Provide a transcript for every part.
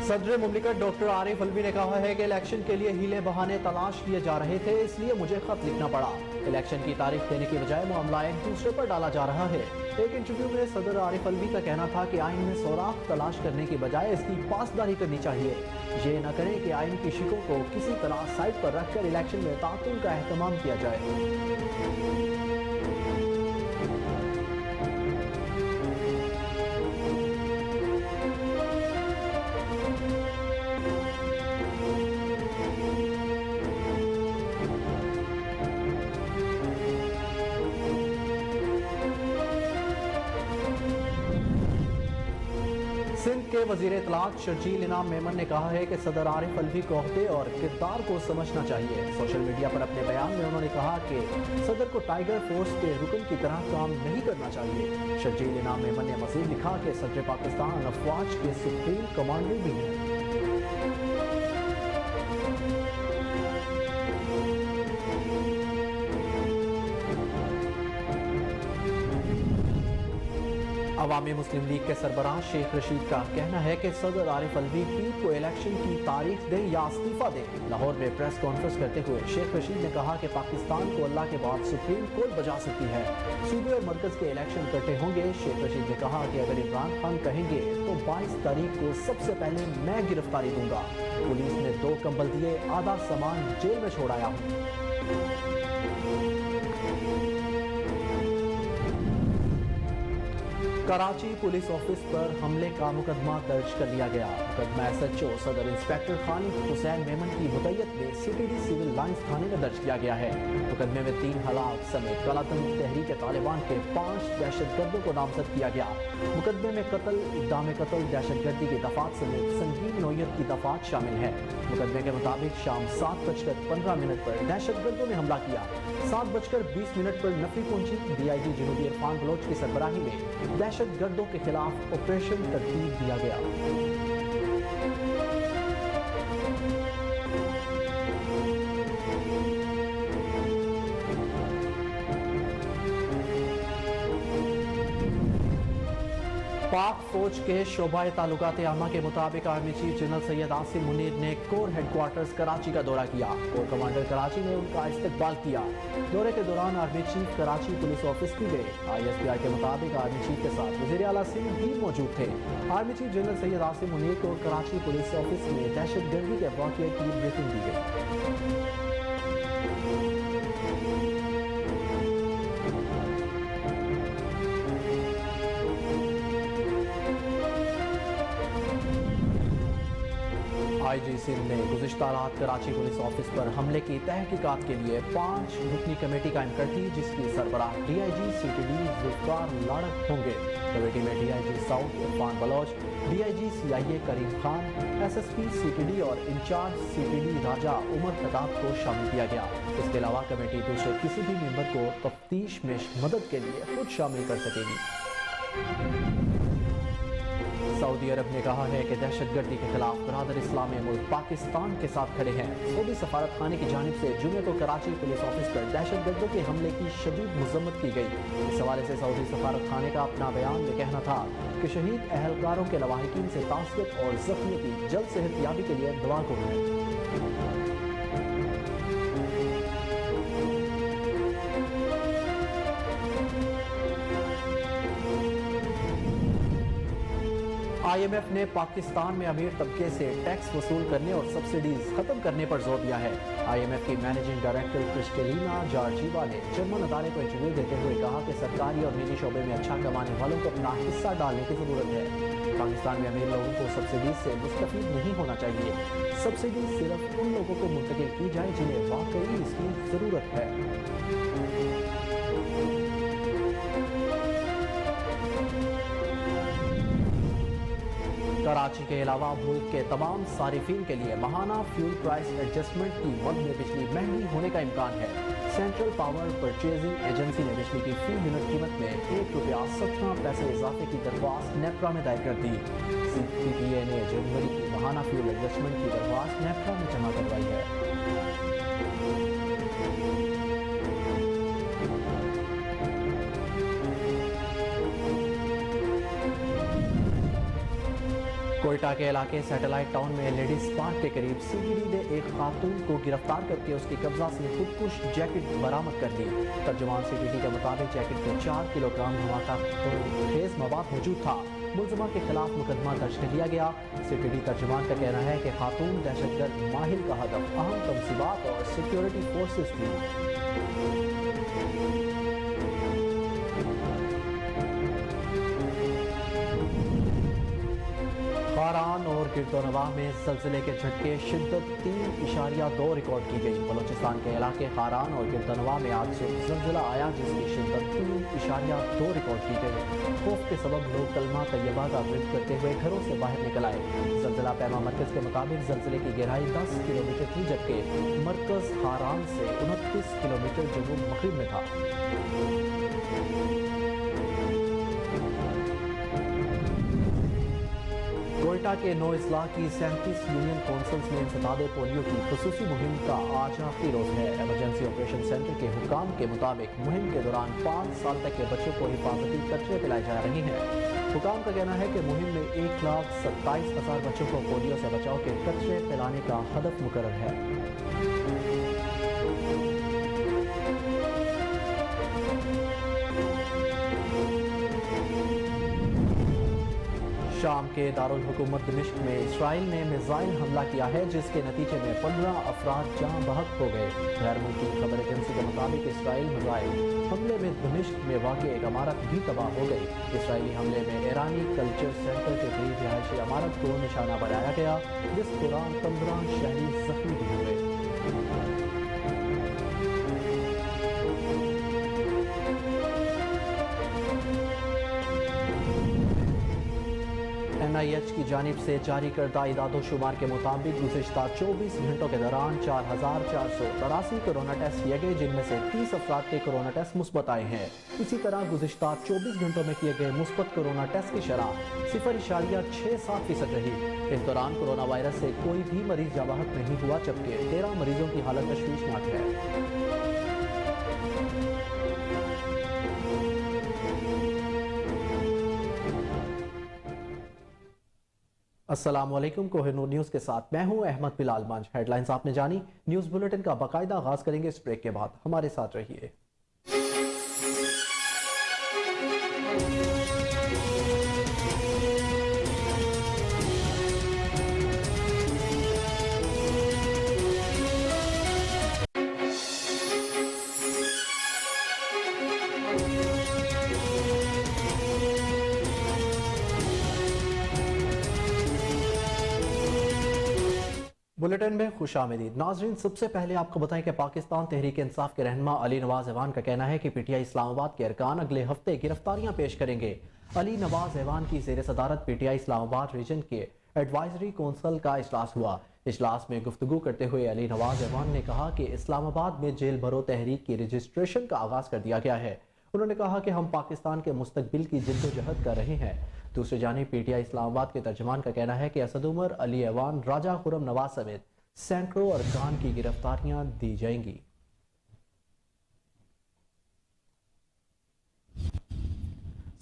सदर मुमलिकत डॉक्टर आरिफ अलवी ने कहा है कि इलेक्शन के लिए हीले बहाने तलाश किए जा रहे थे, इसलिए मुझे खत लिखना पड़ा। इलेक्शन की तारीख देने की बजाय मामला एक दूसरे पर डाला जा रहा है। एक इंटरव्यू में सदर आरिफ अलवी का कहना था कि आइन में सौराख तलाश करने की बजाय इसकी पासदारी करनी चाहिए। ये न करें कि आइन की शिकों को किसी तरह साइड पर रखकर इलेक्शन में तातुल का एहतमाम किया जाए। सिंध के वजीर इत्तलात शर्जील इनाम मेमन ने कहा है कि सदर आरिफ अलवी को ओहदे और किरदार को समझना चाहिए। सोशल मीडिया पर अपने बयान में उन्होंने कहा कि सदर को टाइगर फोर्स के रुकन की तरह काम नहीं करना चाहिए। शर्जील इनाम मेमन ने मज़ीद लिखा कि सदर पाकिस्तान अफवाज के सुप्रीम कमांडर भी हैं। अवामी मुस्लिम लीग के सरबराह शेख रशीद का कहना है कि सदर आरिफ अलवी पीर को इलेक्शन की तारीख दें या इस्तीफा दें। लाहौर में प्रेस कॉन्फ्रेंस करते हुए शेख रशीद ने कहा कि पाकिस्तान को अल्लाह के बाद सुप्रीम कोर्ट बजा सकती है। सूबे और मरकज के इलेक्शन इकट्ठे होंगे। शेख रशीद ने कहा कि अगर इमरान खान कहेंगे तो 22 तारीख को सबसे पहले मैं गिरफ्तारी दूंगा। पुलिस ने 2 कंबल दिए, आधा सामान जेल में छोड़ आया हूँ। कराची पुलिस ऑफिस पर हमले का मुकदमा दर्ज कर लिया गया। मुकदमा SHO सदर इंस्पेक्टर खालिद हुसैन मेमन की मुद्दत में CTD सिविल लाइंस थाने में दर्ज किया गया है। मुकदमे में 3 हलाक समेत कलातन तहरीक तालिबान के 5 दहशतगर्दों को नामजद किया गया। मुकदमे में कत्ल, इक़दाम कत्ल, दहशतगर्दी की दफात समेत संगीन नौयत की दफात शामिल है। मुकदमे के मुताबिक शाम 7:15 पर दहशतगर्दों ने हमला किया। 7:20 पर नफरी पहुंची। DIG जनूबी इरफान बलोच की सरबराही में दहशतगर्दों के खिलाफ ऑपरेशन तरतीब दिया गया। पाक फौज के शोबाए ताल्लुकात आमा के मुताबिक army chief general Syed Asim Munir ने कोर हेडक्वार्टर्स कराची का दौरा किया। कोर कमांडर कराची ने उनका इस्तकबाल किया। दौरे के दौरान army chief Karachi police office भी गए। ISPI के मुताबिक आर्मी चीफ के साथ वज़ीर आला सिंह भी मौजूद थे। Army chief general Syed Asim Munir को कराची पुलिस ऑफिस में दहशतगर्दी के वाक़ये की ब्रीफिंग दी गई। IG सिंध ने गुज़िश्ता रात कराची पुलिस ऑफिस पर हमले की तहकीकात के लिए 5 रुकनी कमेटी कायम कर दी, जिसकी सरबराह DIG CTD जुल्फ़िकार लाड़क होंगे। कमेटी में DIG south Irfan Baloch, DIG CIA Karim Khan, SSP CTD और इंचार्ज CTD राजा उमर खताब को शामिल किया गया। इसके अलावा कमेटी दूसरे किसी भी मेंबर को तफ्तीश में मदद के लिए खुद शामिल कर सकेगी। सऊदी अरब ने कहा है कि दहशतगर्दी के खिलाफ बरादर इस्लामी मुल्क पाकिस्तान के साथ खड़े हैं। सऊदी सफारत खाने की जानिब से जुमे को कराची पुलिस ऑफिस पर दहशतगर्दों के हमले की शदीद मजम्मत की गई। इस हवाले से सऊदी सफारत खाने का अपना बयान में कहना था कि शहीद अहलकारों के लवाहिकीन से तासियत और जख्मियों की जल्द सेहतयाबी के लिए दुआ को है। IMF ने पाकिस्तान में अमीर तबके से टैक्स वसूल करने और सब्सिडीज खत्म करने पर जोर दिया है। IMF की मैनेजिंग डायरेक्टर क्रिस्टेलिना जॉर्जीवा ने जर्मन अदारे को इंटरव्यू देते हुए कहा कि सरकारी और निजी शोबे में अच्छा कमाने वालों को अपना हिस्सा डालने की जरूरत है। पाकिस्तान में अमीर लोगों को सब्सिडीज से मुस्तफीद नहीं होना चाहिए। सब्सिडी सिर्फ उन लोगों को मुंतकिल की जाए जिन्हें वाकई इसकी जरूरत है। कराची के अलावा मुल्क के तमाम सारिफीन के लिए माहाना फ्यूल प्राइस एडजस्टमेंट की मद में बिजली महंगी होने का इम्कान है। सेंट्रल पावर परचेजिंग एजेंसी ने बिजली की फी यूनिट कीमत में ₹1.17 इजाफे की दरख्वास्त नेप्रा में दायर कर दी। CPPA ने जनवरी की माहाना फ्यूल एडजस्टमेंट की दरख्वास्त नेप्रा में जमा करवाई है। कोयटा के इलाके सैटेलाइट टाउन में लेडीज पार्क के करीब सीबीडी ने एक खातून को गिरफ्तार करके उसकी कब्जा से खुदकुश जैकेट बरामद कर ली। तर्जुमान सीबीडी के मुताबिक जैकेट में 4 किलोग्राम धमाका खेज मवाद मौजूद था। मुलजमा के खिलाफ मुकदमा दर्ज कर लिया गया। सीबीडी तर्जुमान का कहना है कि खातून दहशतगर्द माहिर का हदफ अहम तंजीबात और सिक्योरिटी फोर्सेस थी। खारान और गिरदोनवाह में ज़लज़ले के झटके शिद्दत 3.2 रिकॉर्ड की गई। बलोचिस्तान के इलाके खारान और गिरदोनवाह में आज सुबह ज़लज़ला आया जिसकी शिद्दत 3.2 रिकॉर्ड की गई। खौफ के सबब लोग कलमा तैयबा का विर्द करते हुए घरों से बाहर निकल आए। ज़लज़ला पैमा मरकज़ के मुताबिक ज़लज़ले की गहराई 10 किलोमीटर थी जबकि मरकज़ खारान से 29 किलोमीटर जनूब मगरिब में था। कोयटा के 9 अजला की 37 यूनियन काउंसिल्स में इंसदादे पोलियो की खुसूसी मुहिम का आज आखिरी रोज है। एमरजेंसी ऑपरेशन सेंटर के हुकाम के मुताबिक मुहिम के दौरान 5 साल तक के बच्चों को हिफाजती कचरे पिलाए जा रहे हैं। हुकाम का कहना है कि मुहिम में 1,27,000 बच्चों को पोलियो से बचाव के कचरे पिलाने का हदफ मुकर्रर है। शाम के दारुल हुकूमत दमिश्क में इसराइल ने मिसाइल हमला किया है जिसके नतीजे में 15 अफराद जाँ बहक हो गए। गैर मुल्की खबर एजेंसी के मुताबिक इसराइल मिसाइल हमले में दमिश्क में वाक़ एक इमारत भी तबाह हो गई। इसराइली हमले में ईरानी कल्चर सेंटर के करीब रिहायशी इमारत को निशाना बनाया गया जिस दौरान 15 शहरी जख्मी भी हुए। NIH की जानिब से जारी करदा इदादो शुमार के मुताबिक गुज़िश्ता 24 घंटों के दौरान 4,483 कोरोना टेस्ट किए गए जिनमें से 30 अफराद के कोरोना टेस्ट मुस्बत आए हैं। इसी तरह गुज़िश्ता 24 घंटों में किए गए मुस्बत कोरोना टेस्ट की शरह 0.67% रही। इस दौरान कोरोना वायरस से कोई भी मरीज जाबाहक नहीं हुआ जबकि 13 मरीजों की हालत तशवीशनाक है। अस्सलामुअलैकुम, कोहिनूर न्यूज़ के साथ मैं हूं अहमद बिलाल मंज। हेडलाइंस आपने जानी, न्यूज़ बुलेटिन का बाकायदा आगाज करेंगे इस ब्रेक के बाद। हमारे साथ रहिए। बुलेटिन में खुशामदीद। नाजरीन, सबसे पहले आपको बताएं कि पाकिस्तान तहरीक इंसाफ के रहनुमा अली नवाज ऐवान का कहना है कि PTI इस्लामाबाद के अरकान अगले हफ्ते गिरफ्तारियां पेश करेंगे। अली नवाज ऐवान की ज़ेर सदारत PTI इस्लामाबाद रीजन के एडवाइजरी कौंसिल का इजलास हुआ। इजलास में गुफ्तगू करते हुए अली नवाज ऐवान ने कहा कि इस्लामाबाद में जेल भरो तहरीक की रजिस्ट्रेशन का आगाज कर दिया गया है। उन्होंने कहा कि हम पाकिस्तान के मुस्तकबिल की जिद्दोजहद कर रहे हैं। दूसरी जानिब PTI इस्लामाबाद के तर्जुमान का कहना है कि असद उमर, अली ऐवान, राजा खुर्रम नवाज समेत सैकड़ों अरकान की गिरफ्तारियां दी जाएंगी।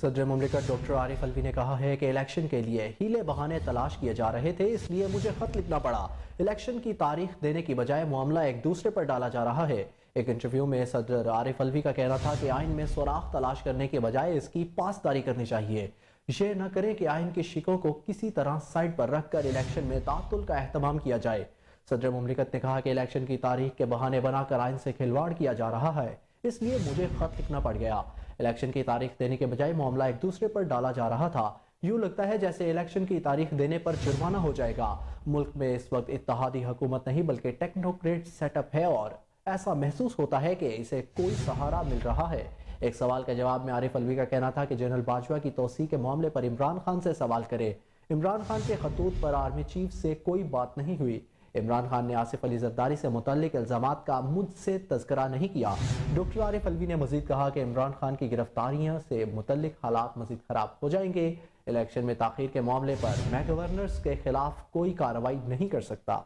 सदर मुमलिकत डॉक्टर आरिफ अलवी ने कहा है कि इलेक्शन के लिए हीले बहाने तलाश किए जा रहे थे, इसलिए मुझे खत लिखना पड़ा। इलेक्शन की तारीख देने की बजाय मामला एक दूसरे पर डाला जा रहा है। एक इंटरव्यू में सदर आरिफ अलवी का कहना था कि आइन में सुराख तलाश करने के बजाय इसकी पासदारी करनी चाहिए। ये न करें कि आइन के शिकों को किसी तरह साइड पर रखकर इलेक्शन में तातुल का एहतमाम किया जाए। सदर मुमलिकत ने कहा कि इलेक्शन की तारीख के बहाने बनाकर आइन से खिलवाड़ किया जा रहा है, इसलिए मुझे खत लिखना पड़ गया। इलेक्शन की तारीख देने के बजाय मामला एक दूसरे पर डाला जा रहा था। यूं लगता है जैसे इलेक्शन की तारीख देने पर जुर्माना हो जाएगा। मुल्क में इस वक्त इत्तेहादी हुकूमत नहीं बल्कि टेक्नोक्रेट सेटअप है और ऐसा महसूस होता है कि इसे कोई सहारा मिल रहा है। एक सवाल के जवाब में आरिफ अलवी का कहना था कि जनरल बाजवा की तोसी के मामले पर इमरान खान से सवाल करे। इमरान खान के खतूत पर आर्मी चीफ से कोई बात नहीं हुई। इमरान खान ने आसिफ अली जरदारी से मुतल्लिक इल्जामात का मुझसे तज़किरा नहीं किया। डॉक्टर आरिफ अलवी ने मजीद कहा कि इमरान खान की गिरफ्तारियों से मुतल्लिक हालात मजीद खराब हो जाएंगे। इलेक्शन में ताखीर के मामले पर मैं गवर्नर्स के खिलाफ कोई कार्रवाई नहीं कर सकता।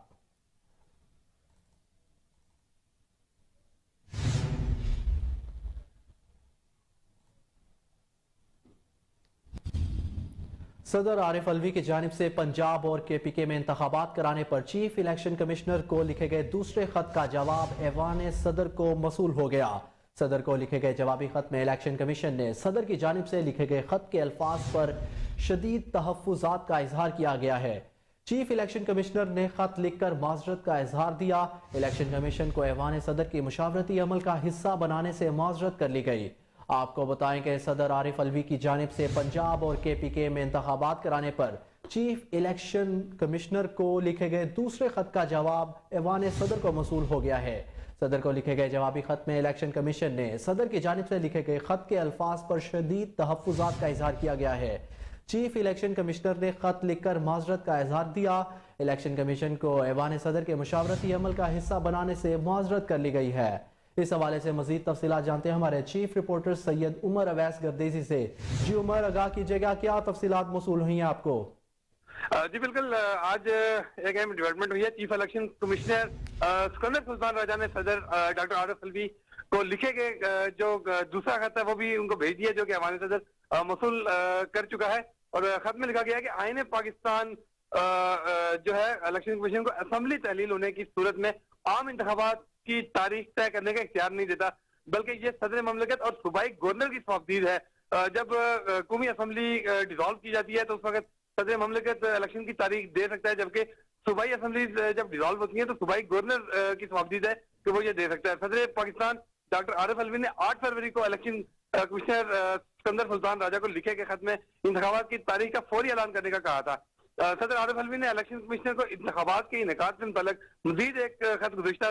सदर आरिफ अलवी की जानिब से पंजाब और KPK में इंतखाबात कराने पर चीफ इलेक्शन कमिश्नर को लिखे गए दूसरे खत का जवाब ऐवान सदर को मसूल हो गया। सदर को लिखे गए जवाबी खत में इलेक्शन कमीशन ने सदर की जानिब से लिखे गए खत के अल्फाज पर शदीद तहफ्फुज़ात का इजहार किया गया है। चीफ इलेक्शन कमिश्नर ने खत लिखकर माजरत का इजहार दिया। इलेक्शन कमीशन को ऐवान सदर की मुशावरती अमल का हिस्सा बनाने से माजरत कर ली गई। आपको बताएं कि सदर आरिफ अलवी की जानिब से पंजाब और KPK में इंतखाबात कराने पर चीफ इलेक्शन कमिश्नर को लिखे गए दूसरे खत का जवाब ऐवान सदर को मसूल हो गया है। सदर को लिखे गए जवाबी खत में इलेक्शन कमीशन ने सदर की जानिब से लिखे गए खत के अल्फाज पर शदीद तहफ्फुज़ात का इजहार किया गया है। चीफ इलेक्शन कमिश्नर ने खत लिखकर माजरत का इजहार दिया। इलेक्शन कमीशन को ऐवान सदर के मुशावरती अमल का हिस्सा बनाने से माजरत कर ली गई है। इस हवाले से मजीद तफसीलात जानते हैं हमारे चीफ रिपोर्टर सैयद उमर अवैस गर्देसी से। जी उमर, आगाह कीजिएगा, क्या तफसीलात मौसूल हुई हैं आपको? जी बिल्कुल, आज एक अहम डेवलपमेंट हुई है। Chief election commissioner Sikandar Sultan Raja ने सदर डॉक्टर आरिफ अलवी को लिखे गए जो दूसरा खत है वो भी उनको भेज दिया, जो कि ऐवान सदर मसूल कर चुका है। और खत में लिखा गया है कि आईन पाकिस्तान जो है इलेक्शन कमीशन को असेंबली तहलील होने की सूरत में आम इंतखाबात की तारीख तय करने का इख्तियार नहीं देता, बल्कि ये सदर ममलकत और सूबाई गवर्नर की सौंपदीद है। जब कौमी असेंबली डिसॉल्व की जाती है तो उस वक्त सदर ममलकत इलेक्शन की तारीख दे सकता है, जबकि सूबाई असेंबली जब डिसॉल्व होती है तो सूबाई गवर्नर की सौंपदीद है कि वो ये दे सकता है। सदर पाकिस्तान डॉक्टर आरिफ अलवी ने 8 फरवरी को इलेक्शन कमिश्नर सिकंदर सुल्तान राजा को लिखे गए खत में इंतखाबात की तारीख का फौरी ऐलान करने का कहा था। सदर आरिफ अलवी ने इलेक्शन कमिश्नर को इंतखाबात के इनेकाद से मुताल्लिक मजीद एक खत गुज़िश्ता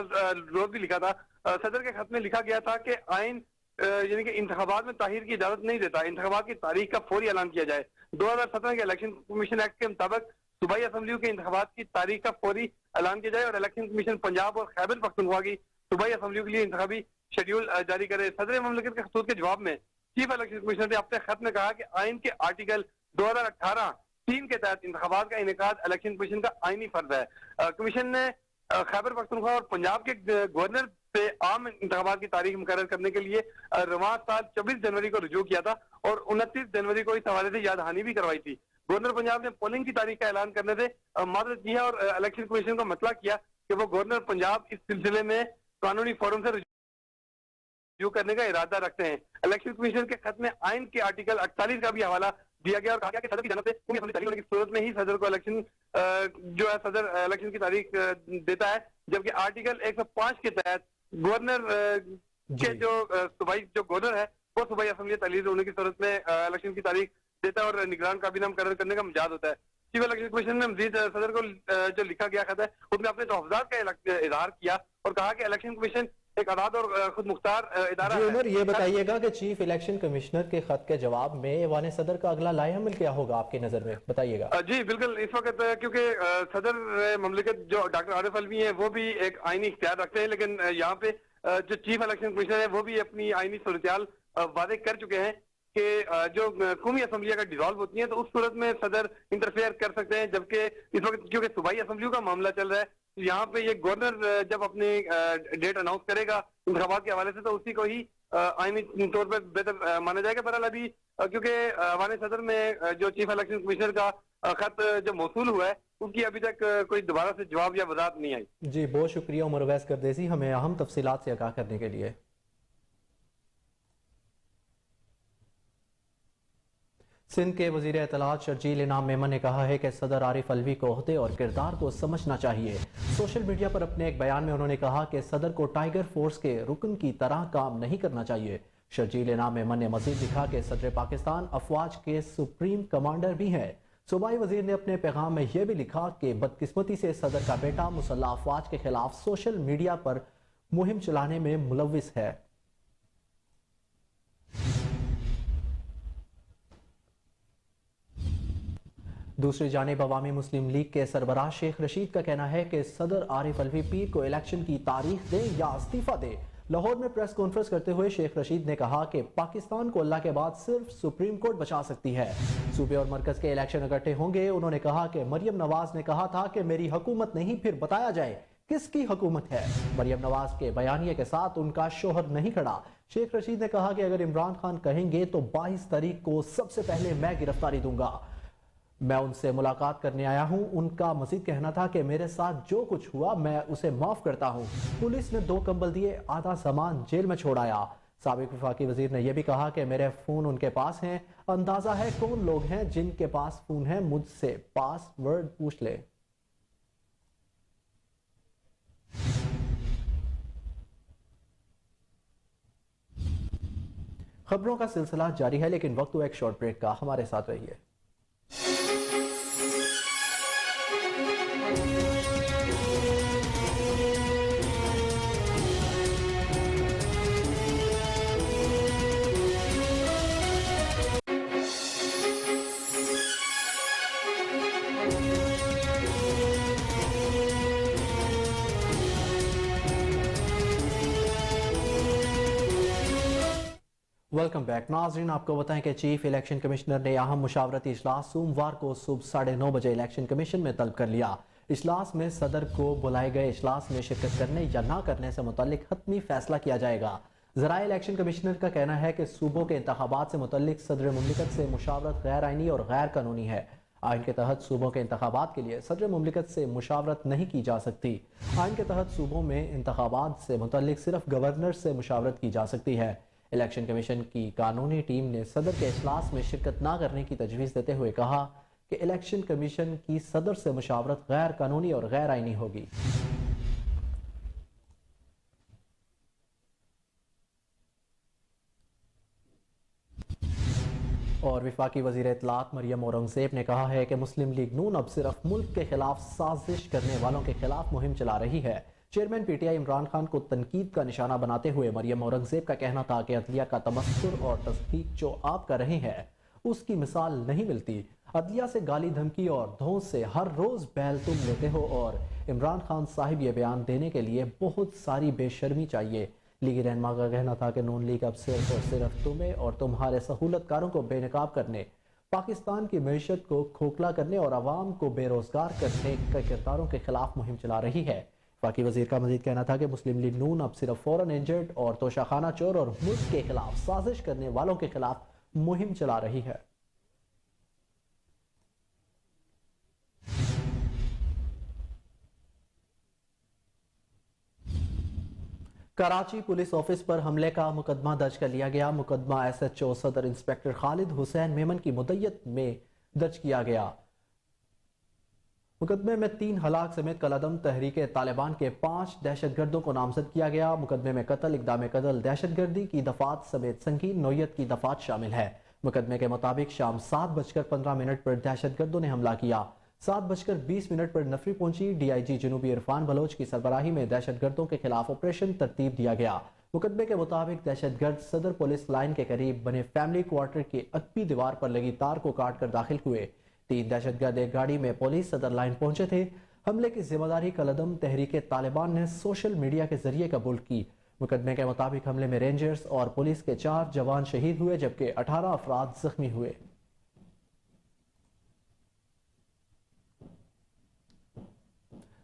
रोज भी लिखा था। सदर के खत में लिखा गया था कि आइन यानी कि इंतखाबात में ताहीर की इजाजत नहीं देता, इंतखाबात की तारीख का फौरी ऐलान किया जाए। 2017 के इलेक्शन कमीशन एक्ट के मुताबिक सूबाई असेंबलियों के इंतखाबात की तारीख का फौरी ऐलान किया जाए और इलेक्शन कमीशन पंजाब और खैबर पख्तूनख्वा की सूबाई असेंबलियों के लिए इंतखाबी शेड्यूल जारी करे। सदर ममलकत के खतूत के जवाब में चीफ इलेक्शन कमिश्नर ने अपने खत में कहा कि आइन के आर्टिकल 2018(3) के तहत इंतखाबात का इनेकाद इलेक्शन कमीशन का आईनी फर्ज है। कमीशन ने खैबर पख्तूनख्वा और पंजाब के गवर्नर से आम इंतखाबात की तारीख मुकर्रर करने के लिए रवां साल 24 जनवरी को रुजू किया था और 29 जनवरी को इस हवाले से यादहानी भी करवाई थी। गवर्नर पंजाब ने पोलिंग की तारीख का ऐलान करने से माजरत की है और इलेक्शन कमीशन को मतला किया कि वो गवर्नर पंजाब इस सिलसिले में कानूनी फोरम से रुजू करने का इरादा रखते हैं। इलेक्शन कमीशन के खत में आइन के आर्टिकल 48 का भी हवाला दिया गया और कहा गया कि सदर की जानिब से कौमी असेंबली तारीख होने की सूरत में ही सदर को इलेक्शन जो है सदर इलेक्शन की तारीख देता है, जबकि आर्टिकल 105 के तहत गवर्नर के जो सूबाई जो गवर्नर है वो सूबाई असेंबली तहलील होने की सूरत में इलेक्शन की तारीख देता है और निगरान काबीना मुकर्रर करने का मिजाज होता है। चीफ इलेक्शन कमीशन ने मजीद सदर को जो लिखा गया खत है उसमें अपने तहफ्फुज़ात का इजहार किया और कहा कि इलेक्शन कमीशन एक आज़ाद और खुद मुख्तार इदारा है। उमर, ये बताइएगा कि चीफ इलेक्शन कमिश्नर के खत के जवाब में ऐवान सदर का अगला लाएअमल क्या होगा आपकी नजर में, बताइएगा। जी बिल्कुल, इस वक्त क्योंकि सदर ममलकत जो डॉक्टर आरिफ अलवी है वो भी एक आईनी इख्तियार रखते हैं, लेकिन यहाँ पे जो चीफ इलेक्शन कमिश्नर है वो भी अपनी आईनी सूरत-ए-हाल वादे कर चुके हैं कि जो कौमी असेंबलियां अगर डिसॉल्व होती हैं तो उस सूरत में सदर इंटरफेयर कर सकते हैं, जबकि इस वक्त क्योंकि सूबाई असेंबलियों का मामला चल रहा है तो यहाँ पे ये गवर्नर जब अपनी डेट अनाउंस करेगा इंतखाबात के हवाले से तो उसी को ही आईनी तौर पर बेहतर माना जाएगा। बहरहाल अभी क्योंकि ऐवान सदर में जो चीफ इलेक्शन कमिश्नर का खत जो मौसूल हुआ है उनकी अभी तक कोई दोबारा से जवाब या वजाहत नहीं आई। जी बहुत शुक्रिया उमर अवैस गर्देसी, हमें अहम तफसीलात से आगाह करने के लिए। सिंध के वजीर इत्तलात शर्जील इनाम मेमन ने कहा है कि सदर आरिफ अलवी को ओहदे और किरदार को समझना चाहिए। सोशल मीडिया पर अपने एक बयान में उन्होंने कहा कि सदर को टाइगर फोर्स के रुकन की तरह काम नहीं करना चाहिए। शर्जील इनाम मेमन ने मजीद लिखा कि सदर पाकिस्तान अफवाज के सुप्रीम कमांडर भी हैं। सूबाई वजीर ने अपने पैगाम में यह भी लिखा कि बदकिस्मती से सदर का बेटा मुसल्लह अफवाज के खिलाफ सोशल मीडिया पर मुहिम चलाने में मुलविस है। दूसरी जानिब अवामी मुस्लिम लीग के सरबराह शेख रशीद का कहना है कि सदर आरिफ अलवी पीर को इलेक्शन की तारीख दें या इस्तीफा दें। लाहौर में प्रेस कॉन्फ्रेंस करते हुए शेख रशीद ने कहा कि पाकिस्तान को अल्लाह के बाद सिर्फ सुप्रीम कोर्ट बचा सकती है। सूबे और मरकज के इलेक्शन इकट्ठे होंगे। उन्होंने कहा कि मरियम नवाज ने कहा था कि मेरी हुकूमत नहीं, फिर बताया जाए किसकी हुकूमत है। मरियम नवाज के बयानिए के साथ उनका शोहर नहीं खड़ा। शेख रशीद ने कहा कि अगर इमरान खान कहेंगे तो 22 तारीख को सबसे पहले मैं गिरफ्तारी दूंगा। میں ان سے ملاقات کرنے آیا ہوں. ان کا مزید کہنا تھا کہ میرے ساتھ جو کچھ ہوا میں اسے معاف کرتا ہوں. پولیس نے 2 کمبل دیے, آدھا سامان جیل میں چھوڑ آیا. سابق وفاقی وزیر نے یہ بھی کہا کہ میرے فون ان کے پاس ہیں, اندازہ ہے کون لوگ ہیں جن کے پاس فون ہیں, مجھ سے پاس ورڈ پوچھ لے. خبروں کا سلسلہ جاری ہے لیکن وقت ہوا ایک شارٹ بریک کا, ہمارے ساتھ رہیے. Welcome back. ناظرین, آپ کو بتائیں کہ چیف الیکشن کمشنر نے اہم مشاورتی اجلاس سوموار کو صبح 9:30 بجے الیکشن کمیشن میں طلب کر لیا. اجلاس میں صدر کو بلائے گئے اجلاس میں شرکت کرنے یا نہ کرنے سے متعلق حتمی فیصلہ کیا جائے گا. ذرائع الیکشن کمشنر کا کہنا ہے کہ صوبوں کے انتخابات سے متعلق صدر مملکت سے مشاورت غیر آئینی اور غیر قانونی ہے. آئین کے تحت صوبوں کے انتخابات کے لیے صدر مملکت سے مشاورت نہیں کی جا سکتی. آئین کے تحت صوبوں میں انتخابات سے متعلق صرف گورنر سے مشاورت کی جا سکتی ہے. الیکشن کمیشن کی قانونی ٹیم نے صدر کے اجلاس میں شرکت نہ کرنے کی تجویز دیتے ہوئے کہا کہ الیکشن کمیشن کی صدر سے مشاورت غیر قانونی اور غیر آئینی ہوگی. اور وفاقی وزیر اطلاعات مریم اورنگزیب نے کہا ہے کہ مسلم لیگ نون اب صرف ملک کے خلاف سازش کرنے والوں کے خلاف مہم چلا رہی ہے. Chairman P T I Imran Khan کو تنقید کا نشانہ بناتے ہوئے مریم اورنگزیب کا کہنا تھا کہ عدلیہ کا تمسخر اور تصدیق جو آپ کر رہے ہیں اس کی مثال نہیں ملتی. عدلیہ سے گالی دھمکی اور دھونس سے ہر روز بیل تم لیتے ہو اور عمران خان صاحب یہ بیان دینے کے لیے بہت ساری بے شرمی چاہیے. لیگی رہنما کا کہنا تھا کہ نون لیگ اب صرف اور صرف تمہیں اور تمہارے سہولت کاروں کو بے نقاب کرنے, پاکستان کی معیشت کو کھوکھلا کرنے اور عوام کو بے روزگار کرنے کے کرداروں کے خلاف مہم چلا رہی ہے. وفاقی وزیر کا مزید کہنا تھا کہ مسلم لیگ نون اب صرف فورن انجرڈ اور توشاخانہ چور اور ملک کے خلاف سازش کرنے والوں کے خلاف مہم چلا رہی ہے. کراچی پولیس آفس پر حملے کا مقدمہ درج کر لیا گیا. مقدمہ ایس ایچ او صدر انسپیکٹر خالد حسین میمن کی مدعیت میں درج کیا گیا. مقدمے میں 3 ہلاک سمیت کالعدم تحریک طالبان کے 5 دہشت گردوں کو نامزد کیا گیا. مقدمے میں قتل, اقدام قتل, دہشت گردی کی دفعات سمیت سنگین نوعیت کی دفعات شامل ہے. مقدمے کے مطابق شام 7:15 پر دہشت گردوں نے حملہ کیا. 7:20 پر نفری پہنچی. ڈی آئی جی جنوبی عرفان بلوچ کی سربراہی میں دہشت گردوں کے خلاف آپریشن ترتیب دیا گیا. مقدمے کے مطابق دہشت گرد صدر پولیس لائن کے قریب بنے فیملی کوارٹر کی عقبی دیوار پر لگی تار کو کاٹ کر داخل ہوئے. 3 دہشت گرد ایک گاڑی میں پولیس صدر لائن پہنچے تھے. حملے کی ذمہ داری کالعدم تحریک طالبان نے سوشل میڈیا کے ذریعے قبول کی. مقدمے کے مطابق حملے میں رینجرز اور پولیس کے 4 جوان شہید ہوئے جبکہ 18 افراد زخمی ہوئے.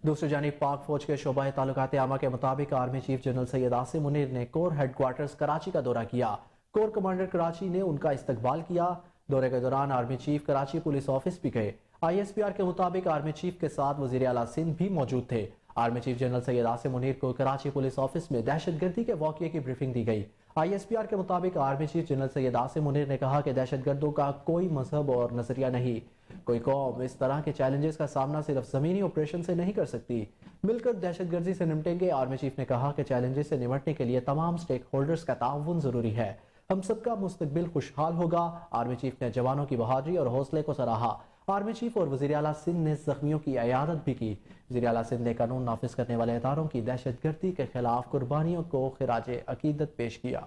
دوسری جانب پاک فوج کے شعبہ تعلقات عامہ کے مطابق army chief general Syed Asim Munir نے کور ہیڈ کوارٹرز کراچی کا دورہ کیا. کور کمانڈر کراچی نے ان کا استقبال کیا. دورے کے دوران army chief Karachi police office بھی گئے. آئی ایس پی آر کے مطابق آرمی چیف کے ساتھ وزیر اعلیٰ سندھ بھی موجود تھے. Army chief general Syed Asim Munir کو کراچی پولیس آفس میں دہشت گردی کے واقعے کی بریفنگ دی گئی. آئی ایس پی آر کے مطابق army chief general Syed Asim Munir نے کہا کہ دہشت گردوں کا کوئی مذہب اور نظریہ نہیں. کوئی قوم اس طرح کے چیلنجز کا سامنا صرف زمینی آپریشن سے نہیں کر سکتی, مل کر دہشت گردی سے نمٹیں گے. آرمی چیف نے کہا کہ چیلنجز سے نمٹنے کے لیے تمام سٹیک ہولڈرز کا تعاون ضروری ہے. ہم سب کا مستقبل خوشحال ہوگا. آرمی چیف نے جوانوں کی بہادری اور حوصلے کو سراہا. آرمی چیف اور وزیر اعلیٰ سندھ نے زخمیوں کی عیادت بھی کی. وزیر اعلیٰ سندھ نے قانون نافذ کرنے والے اداروں کی دہشت گردی کے خلاف قربانیوں کو خراج عقیدت پیش کیا.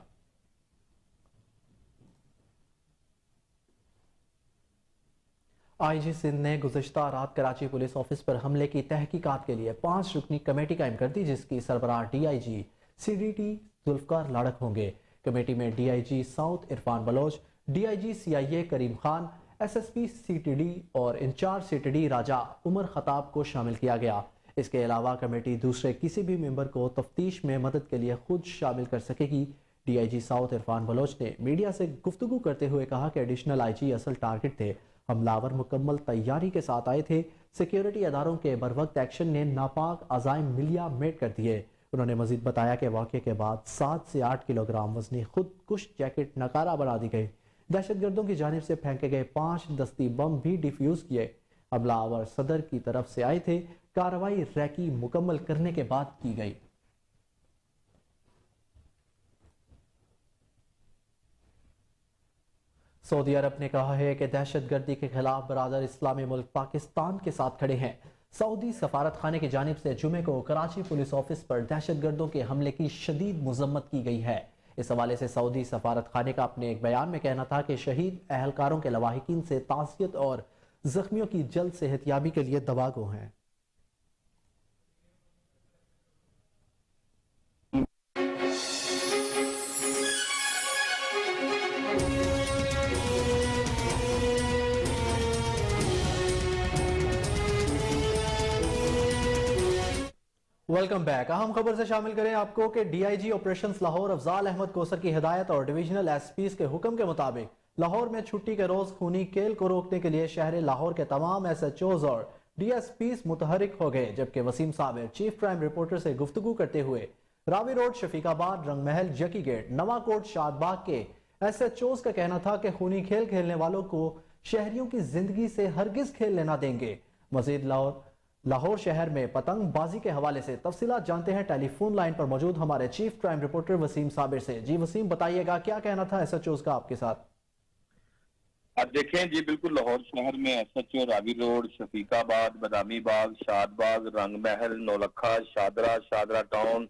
آئی جی سندھ نے گزشتہ رات کراچی پولیس آفس پر حملے کی تحقیقات کے لیے 5 رکنی کمیٹی قائم کر دی جس کی سربراہ D I G C T D Zulfiqar Larak ہوں گے. کمیٹی میں D I G south Irfan Baloch, D I G C I A Karim Khan, S S P C T D اور incharge C T D Raja Umar Khattab کو شامل کیا گیا. اس کے علاوہ کمیٹی دوسرے کسی بھی ممبر کو تفتیش میں مدد کے لیے خود شامل کر سکے گی. D I G south Irfan Baloch نے میڈیا سے گفتگو کرتے ہوئے کہا کہ ایڈیشنل آئی جی اصل ٹارگٹ تھے. हमलावर मुकम्मल तैयारी के साथ आए थे। सिक्योरिटी अदारों के बरवक्त एक्शन ने नापाक अजाइम मिलिया मेट कर दिए। उन्होंने मजीद बताया कि वाक़े के बाद 7 से 8 किलोग्राम वजनी खुदकुश जैकेट नकारा बना दी गई। दहशतगर्दों की जानिब से फेंके गए 5 दस्ती बम भी डिफ्यूज किए। हमलावर सदर की तरफ से आए थे। कार्रवाई रैकी मुकम्मल करने के बाद की गई। सऊदी अरब ने कहा है कि दहशतगर्दी के खिलाफ बरादर इस्लामी मुल्क पाकिस्तान के साथ खड़े हैं। सऊदी सफारत खाने की जानिब से जुमे को कराची पुलिस ऑफिस पर दहशतगर्दों के हमले की शदीद मजम्मत की गई है। इस हवाले से सऊदी सफारत खाने का अपने एक बयान में कहना था कि शहीद अहलकारों के लवाहिकीन से ताज़ियत और जख्मियों की जल्द सेहतियाबी के लिए दवागो हैं। Welcome back. अहम खबर से शामिल करें आपको कि डीआईजी ऑपरेशंस लाहौर अफजाल अहमद कोसर की हिदायत और डिविजनल एसपीज के हुक्म के मुताबिक लाहौर में छुट्टी के रोज खूनी खेल को रोकने के लिए शहर लाहौर के तमाम एसएचओज और डीएसपीज मुतहरिक हो गए, जबकि Waseem Sabir chief crime reporter से गुफ्तगू करते हुए रावी रोड, शफीकाबाद, रंगमहल, जकी गेट, नवाकोट, शादबाग के एसएचओज का कहना था कि खूनी खेल खेलने वालों को शहरियों की जिंदगी से हरगिज खेल लेना देंगे। मजीद लाहौर शहर में पतंग बाजी के हवाले से तफसीलात जानते हैं टेलीफोन लाइन पर मौजूद हमारे chief crime reporter Waseem Sabir से। जी वसीम, बताइएगा क्या कहना था एसएचओज का आपके साथ? आप देखें जी, बिल्कुल लाहौर शहर में SHO Ravi road, Shafiqabad, Badami Bagh, Shadbagh, Rangmahal, Naulakha, Shahdara town,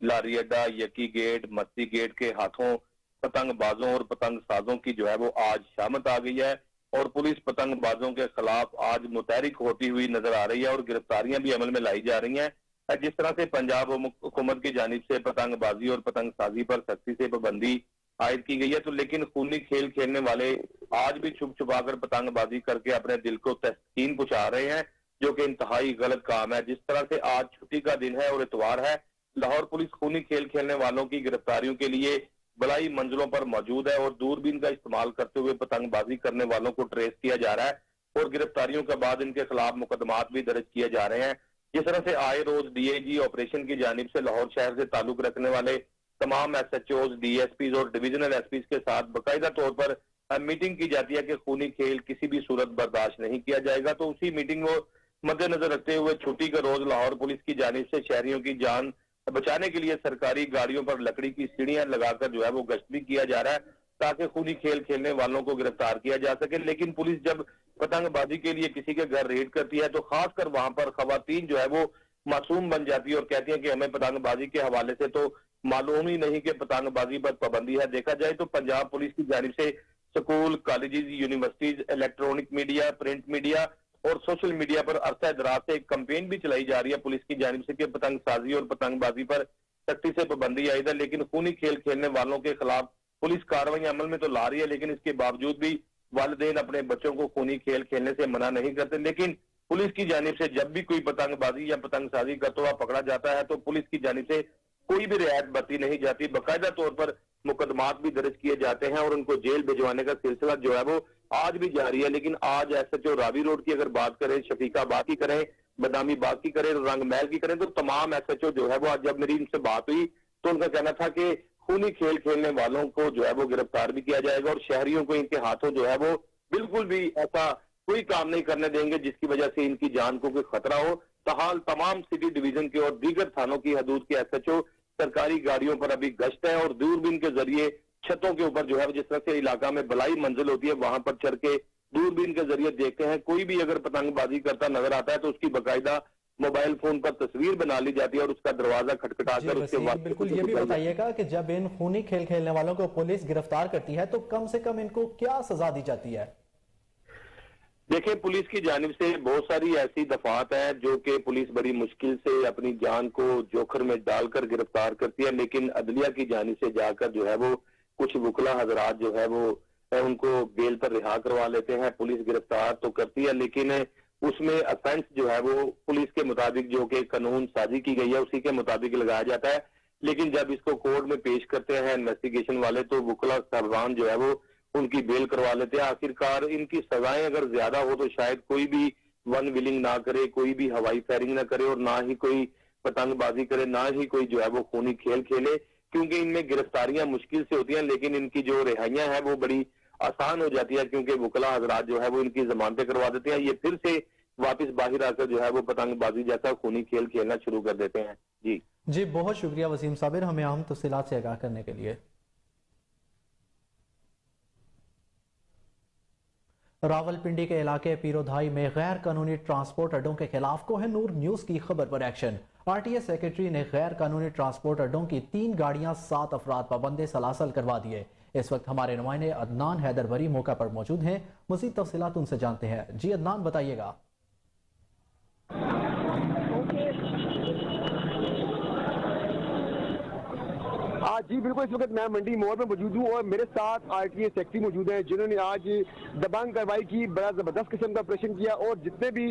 लारी अड्डा, यकी गेट, मस्ती गेट के हाथों पतंग बाजों और पतंग साजों की जो है वो आज शामत आ गई है और पुलिस पतंग बाजों के खिलाफ आज मुतहरिक होती हुई नजर आ रही है और गिरफ्तारियां भी अमल में लाई जा रही हैं। जिस तरह से पंजाब हुकूमत की जानिब से पतंग बाजी और पतंग साजी पर सख्ती से पाबंदी आयद की गई है, तो लेकिन खूनी खेल खेलने वाले आज भी छुप छुपा कर पतंगबाजी करके अपने दिल को तस्कीन पहुंचा रहे हैं, जो कि इंतहाई गलत काम है। जिस तरह से आज छुट्टी का दिन है और इतवार है, लाहौर पुलिस खूनी खेल खेलने वालों की गिरफ्तारियों के लिए बलाई मंजिलों पर मौजूद है और दूरबीन का इस्तेमाल करते हुए पतंगबाजी करने वालों को ट्रेस किया जा रहा है और गिरफ्तारियों के बाद इनके खिलाफ मुकदमात भी दर्ज किए जा रहे हैं। जिस तरह से आए रोज डीआईजी ऑपरेशन की जानिब से लाहौर शहर से ताल्लुक रखने वाले तमाम एसएचओज, डीएसपीज और डिविजनल एसपीज के साथ बाकायदा तौर पर मीटिंग की जाती है कि खूनी खेल किसी भी सूरत बर्दाश्त नहीं किया जाएगा। तो उसी मीटिंग को मद्देनजर रखते हुए छुट्टी के रोज लाहौर पुलिस की जानिब से शहरियों की जान बचाने के लिए सरकारी गाड़ियों पर लकड़ी की सीढ़ियां लगाकर जो है वो गश्त भी किया जा रहा है ताकि खूनी खेल खेलने वालों को गिरफ्तार किया जा सके। लेकिन पुलिस जब पतंगबाजी के लिए किसी के घर रेड करती है तो खासकर वहां पर खवातीन जो है वो मासूम बन जाती है और कहती है कि हमें पतंगबाजी के हवाले से तो मालूम ही नहीं कि पतंगबाजी पर पाबंदी है। देखा जाए तो पंजाब पुलिस की जानिब से school, colleges, universities, electronic media, print media और सोशल मीडिया पर अरसा दराज से एक कैंपेन भी चलाई जा रही है पुलिस की जानिब से कि पतंगसाजी और पतंगबाजी पर सख्ती से पाबंदी आयद है। लेकिन खूनी खेल खेलने वालों के खिलाफ पुलिस कार्रवाई अमल में तो ला रही है, लेकिन इसके बावजूद भी वालिदैन अपने बच्चों को खूनी खेल खेलने से मना नहीं करते। लेकिन पुलिस की जानिब से जब भी कोई पतंगबाजी या पतंगसाजी करता हुआ पकड़ा जाता है तो पुलिस की जानिब से कोई भी रियायत बरती नहीं जाती, बाकायदा तौर पर मुकदमात भी दर्ज किए जाते हैं और उनको जेल भिजवाने का सिलसिला जो है वो आज भी जारी है। लेकिन आज एसएचओ रावी रोड की अगर बात करें, शफीकाबाद की करें, बदामी बाग की करें, रंगमहल की करें, तो तमाम एसएचओ जो है वो आज जब मेरी इनसे बात हुई तो उनका कहना था कि खूनी खेल खेलने वालों को जो है वो गिरफ्तार भी किया जाएगा और शहरियों को इनके हाथों जो है वो बिल्कुल भी ऐसा कोई काम नहीं करने देंगे जिसकी वजह से इनकी जान को कोई खतरा हो। तहाल तमाम सिटी डिवीजन के और दीगर थानों की हदूद के एसएचओ सरकारी गाड़ियों पर अभी गश्त है और दूरबीन के जरिए छतों के ऊपर जो है जिस तरह से इलाका में बलाई मंजिल होती है वहां पर चढ़ के दूरबीन के जरिए देखते हैं। कोई भी अगर पतंगबाजी करता नजर आता है तो उसकी बाकायदा मोबाइल फोन पर तस्वीर बना ली जाती है और उसका दरवाजा खटखटाकर उसके बाद बिल्कुल ये भी बताइएगा कि जब इन खूनी खेल खेलने वालों को पुलिस गिरफ्तार करती है तो कम से कम इनको क्या सजा दी जाती है? देखिए, पुलिस की जानिब से बहुत सारी ऐसी दफात हैं जो कि पुलिस बड़ी मुश्किल से अपनी जान को जोखिम में डालकर गिरफ्तार करती है, लेकिन अदलिया की जानिब से जाकर जो है वो कुछ वकला हजरात जो है वो उनको बेल पर रिहा करवा लेते हैं। पुलिस गिरफ्तार तो करती है लेकिन उसमें अफेंस जो है वो पुलिस के मुताबिक जो कि कानून साजी की गई है उसी के मुताबिक लगाया जाता है। लेकिन जब इसको कोर्ट में पेश करते हैं इन्वेस्टिगेशन वाले तो वकला साहबान जो है वो ان کی بیل کروا لیتے ہیں. آخرکار ان کی سزائیں اگر زیادہ ہو تو شاید کوئی بھی ون ولنگ نہ کرے, کوئی بھی ہوائی فائرنگ نہ کرے, اور نہ ہی کوئی پتنگ بازی کرے, نہ ہی کوئی جو ہے وہ خونی کھیل کھیلے, کیونکہ ان میں گرفتاریاں مشکل سے ہوتی ہیں, لیکن ان کی جو رہائیاں ہیں وہ بڑی آسان ہو جاتی ہے, کیونکہ وکلا حضرات جو ہے وہ ان کی ضمانتیں کروا دیتے ہیں. یہ پھر سے واپس باہر آ کر جو ہے وہ پتنگ بازی جیسا خونی کھیل کھیلنا شروع کر دیتے ہیں. جی بہت شکریہ وسیم صابر, ہمیں اہم تفصیلات سے آگاہ کرنے کے لیے. راول پنڈی کے علاقے پیرودھائی میں غیر قانونی ٹرانسپورٹ اڈوں کے خلاف کوہ نور نیوز کی خبر پر action. R T A secretary نے غیر قانونی ٹرانسپورٹ اڈوں کی 3 گاڑیاں 7 افراد پابند سلاسل کروا دیے. اس وقت ہمارے نمائندے عدنان حیدر بری موقع پر موجود ہیں, مزید تفصیلات ان سے جانتے ہیں. جی عدنان, بتائیے گا. جی بالکل, اس وقت میں منڈی موڑ میں موجود ہوں اور میرے ساتھ آر ٹی اے سیکرٹری موجود ہیں جنہوں نے آج دبنگ کارروائی کی, بڑا زبردست قسم کا آپریشن کیا اور جتنے بھی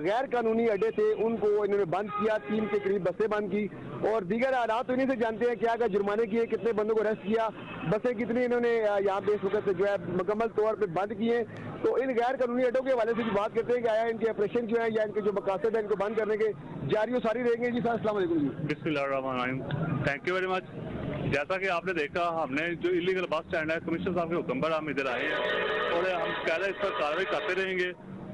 غیر قانونی اڈے تھے ان کو انہوں نے بند کیا. 3 کے قریب بسیں بند کی اور دیگر آلات انہیں سے جانتے ہیں کیا کیا جرمانے کیے, کتنے بندوں کو ارسٹ کیا, بسیں کتنی انہوں نے یہاں پہ اس وقت جو ہے مکمل طور پہ بند کیے. تو ان غیر قانونی اڈوں کے حوالے سے بھی بات کرتے ہیں کہ آیا ان کے آپریشن جو ہے یا ان کے جو مقاصد ہیں ان کو بند کرنے کے جاری و ساری رہیں گے. جی سر, السلام علیکم. جی بسم اللہ الرحمن الرحیم, تھینک یو ویری مچ. جیسا کہ آپ نے دیکھا, ہم نے جو انلیگل بس اسٹینڈ ہے, کمشنر صاحب کے حکم پر ہم ادھر آئے ہیں اور ہم کہہ رہے اس پر کارروائی کرتے رہیں گے.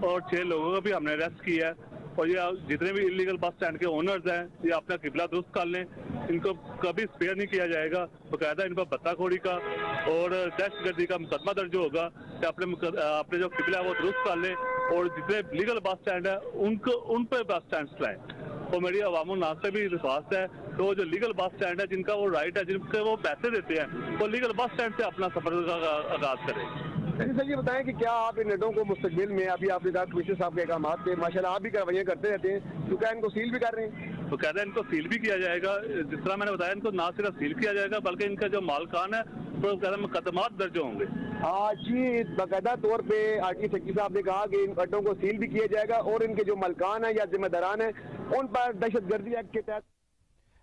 اور 6 لوگوں کو بھی ہم نے اریسٹ کیا ہے. اور یہ جتنے بھی انلیگل بس اسٹینڈ کے اونرز ہیں یہ اپنا قبلہ درست کر لیں, ان کو کبھی اسپیئر نہیں کیا جائے گا. باقاعدہ ان پر بتہ خوری کا اور دہشت گردی کا مقدمہ درج ہوگا کہ اپنے جو قبلہ ہے وہ درست کر لیں, اور جتنے لیگل بس اسٹینڈ ہیں ان پہ بس اسٹینڈ چلائیں. اور میری عوام الناس سے بھی درخواست ہے کہ وہ جو لیگل بس اسٹینڈ ہے, جن کا وہ رائٹ ہے, جن کے وہ پیسے دیتے ہیں, وہ لیگل بس اسٹینڈ سے اپنا سفر کا آغاز کریں. سر یہ بتائیں کہ کیا آپ ان اڈوں کو مستقبل میں, ابھی آپ نے کہا کمشنر صاحب کے احکامات پہ ماشاءاللہ آپ بھی کاروائیاں کرتے رہتے ہیں, تو کیا ان کو سیل بھی کر رہے ہیں؟ تو کہتے ہیں ان کو سیل بھی کیا جائے گا. جس طرح میں نے بتایا, ان کو نہ صرف سیل کیا جائے گا بلکہ ان کا جو مالکان ہے وہ کہتے ہیں مقدمات درج ہوں گے. جی باقاعدہ طور پہ آر ٹی سیکرٹری صاحب نے کہا کہ ان اڈوں کو سیل بھی کیا جائے گا اور ان کے جو مالکان ہیں یا ذمہ داران ہیں ان پر دہشت گردی ایکٹ کے تحت.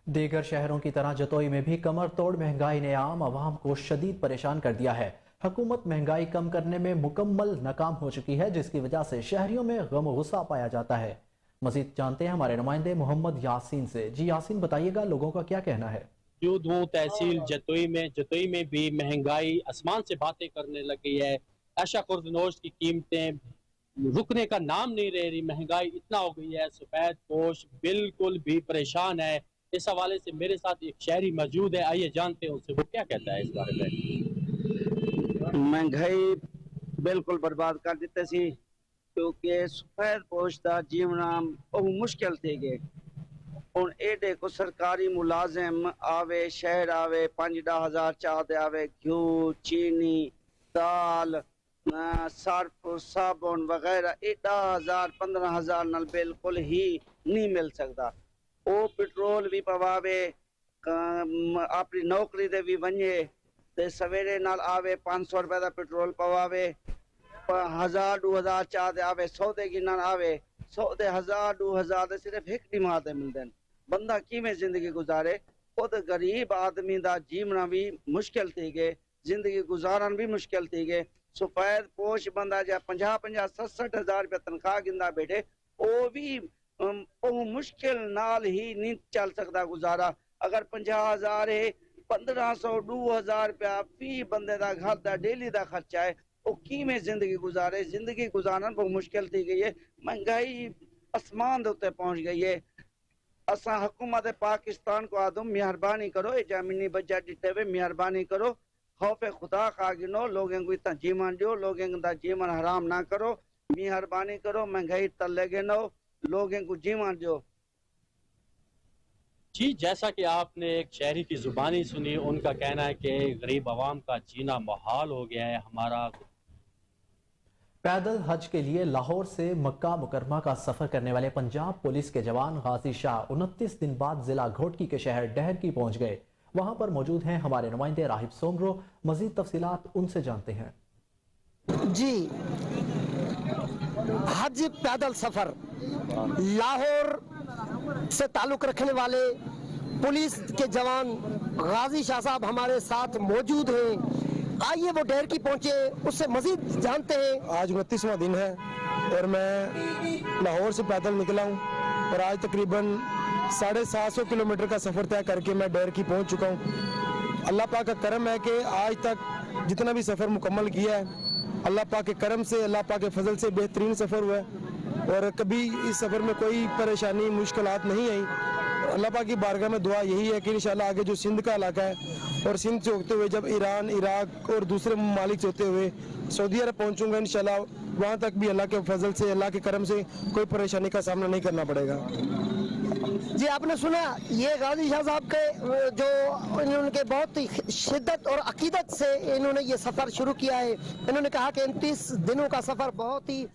دیگر شہروں کی طرح جتوئی میں بھی کمر توڑ مہنگائی نے عام عوام کو شدید پریشان کر دیا ہے. حکومت مہنگائی کم کرنے میں مکمل ناکام ہو چکی ہے, جس کی وجہ سے شہریوں میں غم و غصہ پایا جاتا ہے. مزید جانتے ہیں ہمارے نمائندے محمد یاسین سے. جی یاسین, بتائیے گا لوگوں کا کیا کہنا ہے. تحصیل جتوئی میں بھی مہنگائی آسمان سے باتیں کرنے لگی ہے. اشیا خردنوش کی قیمتیں رکنے کا نام نہیں رہ رہی, مہنگائی اتنا ہو گئی ہے. سفید پوش بالکل بھی پریشان ہے. اس حوالے سے میرے ساتھ ایک شہری موجود ہے, آئیے جانتے ہیں اس سے وہ کیا کہتا ہے اس بارے میں. مہنگائی بالکل برباد کر دیتے سی, کیونکہ سفید پوش دا جیونا بہت مشکل تھی گئے. ہن ایڈے کو سرکاری ملازم آوے, شہر آوے, 5-10 ہزار چاہتے آوے, گھیو, چینی, دال, صرف, صابن وغیرہ 10,000-15 ہزار نال بالکل ہی نہیں مل سکتا. وہ پٹرول بھی پواوے, اپنی نوکری دے بھی ونجے تے سویرے نال آوے 500 روپے دا پٹرول پواوے, 1,000-2,000 چاہتے آوے, سودے گنن آوے, سودے 1,000-2,000 دے صرف ایک ڈیماں تے ملدن. بندہ کیویں زندگی گزارے؟ خود غریب آدمی دا جیونا بھی مشکل تھی گئے, زندگی گزارن بھی مشکل تھی گئے. سفید پوش بندہ جا 50-60 ہزار روپے تنخواہ گندا بیٹھے, وہ بھی مشکل نال ہی نہیں چل سکتا گزارا. اگر 50,000 ہے, 1,500-2,000 روپیہ فی بندے دا گھر دا ڈیلی دا خرچہ ہے, وہ کیویں زندگی گزارے؟ زندگی گزارن بہت مشکل تھی گئی ہے. مہنگائی آسمان دے تے پہنچ گئی ہے. اساں حکومت پاکستان کو آدم مہربانی کرو, جامنی بجٹ دیتے ہوئے مہربانی کرو, خوف خدا خاگنو, لوگوں کو اتنا جیون دیو, لوگوں کا جیون حرام نہ کرو, مہربانی کرو, مہنگائی تلے گنو, لوگوں کو جیون دیو. جی جیسا کہ آپ نے ایک شہری کی زبانی سنی, ان کا کہنا ہے کہ غریب عوام کا جینا محال ہو گیا ہے. ہمارا پیدل حج کے لیے لاہور سے مکہ مکرمہ کا سفر کرنے والے پنجاب پولیس کے جوان غازی شاہ 29 دن بعد ضلع گھوٹکی کے شہر ڈہر کی پہنچ گئے. وہاں پر موجود ہیں ہمارے نمائندے راہب سومرو, مزید تفصیلات ان سے جانتے ہیں. جی حج پیدل سفر لاہور سے تعلق رکھنے والے پولیس کے جوان غازی شاہ صاحب ہمارے ساتھ موجود ہیں. आइए वो डेर की पहुंचे, उससे मजीद जानते हैं। आज 29वां दिन है और मैं लाहौर से पैदल निकला हूँ और आज तकरीबन 750 किलोमीटर का सफ़र तय करके मैं डेर की पहुँच चुका हूँ। अल्लाह पाक का करम है कि आज तक जितना भी सफ़र मुकम्मल किया है, अल्लाह पाक के करम से, अल्लाह पाक के फजल से बेहतरीन सफ़र हुआ है और कभी इस सफ़र में कोई परेशानी मुश्किलात नहीं आई। अल्लाह पाक की बारगाह में दुआ यही है कि इंशाल्लाह आगे जो सिंध का इलाका है और सिंध से होते हुए जब ईरान, इराक और दूसरे ममालिक से होते हुए सऊदी अरब पहुंचूंगा, इंशाल्लाह वहाँ तक भी अल्लाह के फजल से, अल्लाह के करम से कोई परेशानी का सामना नहीं करना पड़ेगा। जी आपने सुना, ये गाजी शाह साहब के जो इन्होंने बहुत ही शिद्दत और अकीदत से इन्होंने ये सफ़र शुरू किया है। इन्होंने कहा कि 29 दिनों का सफ़र बहुत ही।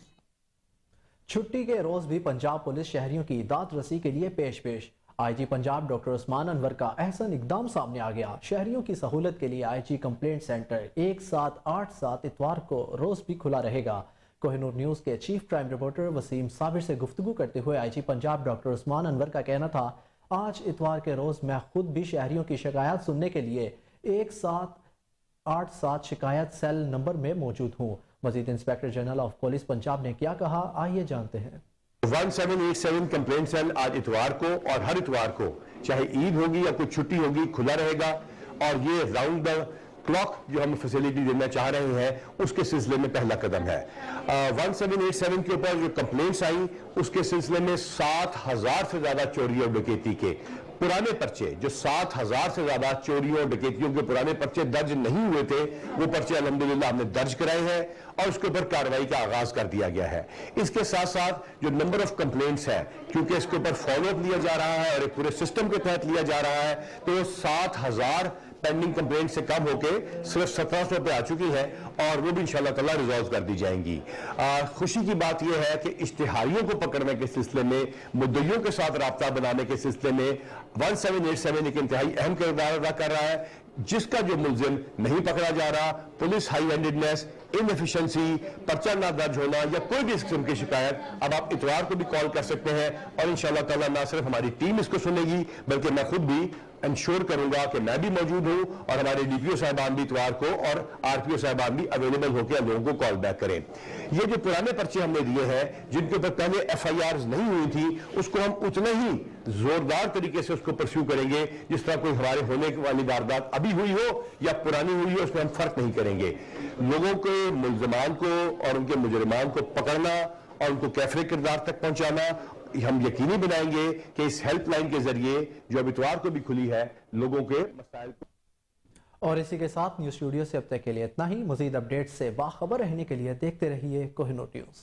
छुट्टी के रोज भी पंजाब पुलिस शहरियों की दाद रसी के लिए पेश। आईजी पंजाब डॉक्टर उस्मान अनवर का अहसन इकदाम सामने आ गया। शहरियों की सहूलत के लिए आईजी कंप्लेंट सेंटर 1787 इतवार को रोज भी खुला रहेगा। कोहिनूर न्यूज के chief crime reporter Waseem Sabir से गुफ्तगू करते हुए आईजी पंजाब डॉक्टर उस्मान अनवर का कहना था, आज इतवार के रोज मैं खुद भी शहरियों की शिकायत सुनने के लिए 1787 शिकायत सेल नंबर में मौजूद हूँ। मजीद inspector general of police Punjab ने क्या कहा, आइए जानते हैं। 1787 कंप्लेंट सेल आज इतवार को और हर इतवार को, चाहे ईद होगी या कोई छुट्टी होगी, खुला रहेगा और ये राउंड द क्लॉक जो हम फैसिलिटी देना चाह रहे हैं उसके सिलसिले में पहला कदम है। 1787 के ऊपर जो कंप्लेंट्स आई उसके सिलसिले में 7000 से ज्यादा चोरी और डकैती के पुराने पर्चे, जो 7000 से ज्यादा चोरियों और डकैतियों के पुराने पर्चे दर्ज नहीं हुए थे, वो पर्चे अल्हम्दुलिल्लाह हमने दर्ज कराए हैं और उसके ऊपर कार्रवाई का आगाज कर दिया गया है। इसके साथ साथ जो नंबर ऑफ कंप्लेंट्स है, क्योंकि इसके ऊपर फॉलोअप लिया जा रहा है और एक पूरे सिस्टम के तहत लिया जा रहा है, तो 7000 पेंडिंग कंप्लेंट से कम होके सिर्फ 1700 पे आ चुकी है और वो भी इंशाल्लाह ताला रिजॉल्व कर दी जाएंगी। खुशी की बात यह है कि इश्तिहारियों को पकड़ने के सिलसिले में, मुद्दइयों के साथ राब्ता बनाने के सिलसिले में 1787 एक इंतहाई अहम किरदार अदा कर रहा है। जिसका जो मुलजिम नहीं पकड़ा जा रहा, पुलिस हाई हैंडेडनेस, इनएफिशिएंसी, पर्चा ना दर्ज होना या कोई भी इस किस्म की शिकायत, अब आप इतवार को भी कॉल कर सकते हैं और इंशाल्लाह ताला ना सिर्फ हमारी टीम इसको सुनेगी बल्कि मैं खुद भी इंश्योर करूंगा कि मैं भी मौजूद हूं और हमारे डीपीओ साहबान भी इतवार को और आरपीओ साहबान भी अवेलेबल होकर लोगों को कॉल बैक करें। ये जो पुराने पर्चे हमने दिए हैं जिनके ऊपर पहले एफआईआर नहीं हुई थी, उसको हम उतने ही जोरदार तरीके से उसको परस्यू करेंगे जिस तरह कोई हमारे होने वाली वारदात अभी हुई हो या पुरानी हुई हो, उसमें हम फर्क नहीं करेंगे। लोगों को, मुल्जिमान को और उनके मुजरिमान को पकड़ना और उनको कैफरे किरदार तक पहुंचाना हम यकीनी बनाएंगे कि इस हेल्पलाइन के जरिए जो अब इतवार को भी खुली है, लोगों के मसाइल को। और इसी के साथ न्यूज स्टूडियो से अब तक के लिए इतना ही। मजीद अपडेट से बाखबर रहने के लिए देखते रहिए कोहिनूर न्यूज।